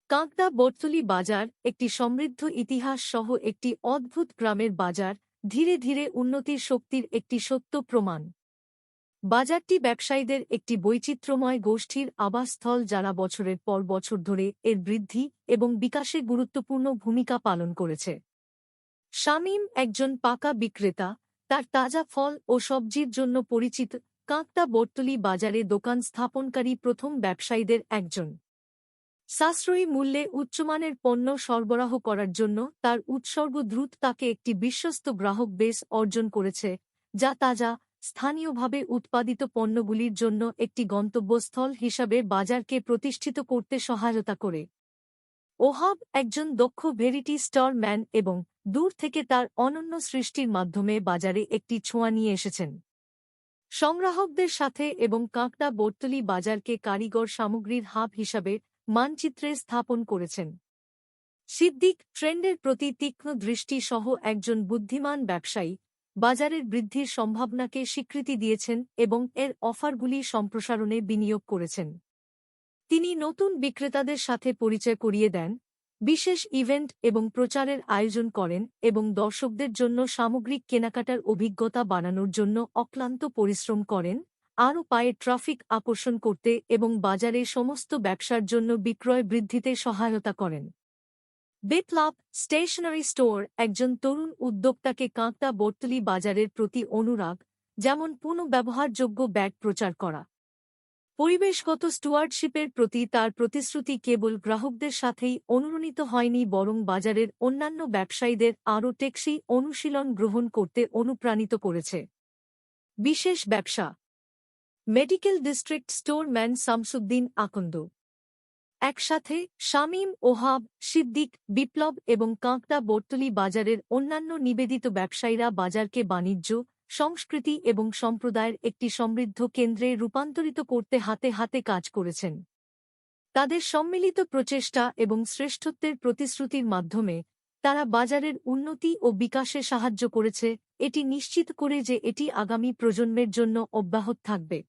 কাঁকড়া বটতলী বাজার একটি সমৃদ্ধ ইতিহাস সহ একটি অদ্ভুত গ্রামের বাজার, ধীরে ধীরে উন্নতির শক্তির একটি সত্য প্রমাণ। বাজারটি ব্যবসায়ীদের একটি বৈচিত্র্যময় গোষ্ঠীর আবাসস্থল যারা বছরের পর বছর ধরে এর বৃদ্ধি এবং বিকাশে গুরুত্বপূর্ণ ভূমিকা পালন করেছে। শামীম একজন পাকা বিক্রেতা, তার তাজা ফল ও সবজির জন্য পরিচিত। কাঁকড়া বটতলী বাজারে দোকান স্থাপনকারী প্রথম ব্যবসায়ীদের একজন। সাশ্রয়ী মূল্যে উচ্চমানের পণ্য সরবরাহ করার জন্য তার উৎসর্গ দ্রুত তাকে একটি বিশ্বস্ত গ্রাহক বেস অর্জন করেছে, যা তাজা, স্থানীয়ভাবে উৎপাদিত পণ্যগুলির জন্য একটি গন্তব্যস্থল হিসাবে বাজারকে প্রতিষ্ঠিত করতে সহায়তা করে। ওহাব একজন দক্ষ ভেরিটি স্টোর ম্যান এবং দূর থেকে তার অনন্য সৃষ্টির মাধ্যমে বাজারে একটি ছোঁয়া নিয়ে এসেছেন। সংগ্রাহকদের সাথে এবং কাঁকড়া বটতলী বাজারকে কারিগর সামগ্রীর হাব হিসাবে মানচিত্রে স্থাপন করেছেন। সিদ্দিক ট্রেন্ডের প্রতি তীক্ষ্ণ দৃষ্টি সহ একজন বুদ্ধিমান ব্যবসায়ী, বাজারের বৃদ্ধির সম্ভাবনাকে স্বীকৃতি দিয়েছেন এবং এর অফারগুলি সম্প্রসারণে বিনিয়োগ করেছেন। তিনি নতুন বিক্রেতাদের সাথে পরিচয় করিয়ে দেন, বিশেষ ইভেন্ট এবং প্রচারের আয়োজন করেন এবং দর্শকদের জন্য সামগ্রিক কেনাকাটার অভিজ্ঞতা বানানোর জন্য অক্লান্ত পরিশ্রম করেন, আরও পায়ে ট্রাফিক আকর্ষণ করতে এবং বাজারে সমস্ত ব্যবসার জন্য বিক্রয় বৃদ্ধিতে সহায়তা করেন। বিপ্লব স্টেশনারি স্টোর একজন তরুণ উদ্যোক্তাকে কাঁকড়া বটতলী বাজারের প্রতি অনুরাগ, যেমন পুনঃব্যবহারযোগ্য ব্যাগ প্রচার করা। পরিবেশগত স্টুয়ার্ডশিপের প্রতি তার প্রতিশ্রুতি কেবল গ্রাহকদের সাথেই অনুরণিত হয়নি বরং বাজারের অন্যান্য ব্যবসায়ীদের আরও টেকসই অনুশীলন গ্রহণ করতে অনুপ্রাণিত করেছে। বিশেষ ব্যবসা medical district store man Shamsuddin Akand. একসাথে শামীম, ওহাব, সিদ্দিক, বিপ্লব এবং কাঁকড়া বটতলী বাজারের অন্যান্য নিবেদিত ব্যবসায়ীরা বাজারকে বাণিজ্য, সংস্কৃতি এবং সম্প্রদায়ের একটি সমৃদ্ধ কেন্দ্রে রূপান্তরিত করতে হাতে হাতে কাজ করেছেন। তাদের সম্মিলিত প্রচেষ্টা এবং শ্রেষ্ঠত্বের প্রতিশ্রুতির মাধ্যমে তারা বাজারের উন্নতি ও বিকাশে সাহায্য করেছে, এটি নিশ্চিত করে যে এটি আগামী প্রজন্মের জন্য অব্যাহত থাকবে।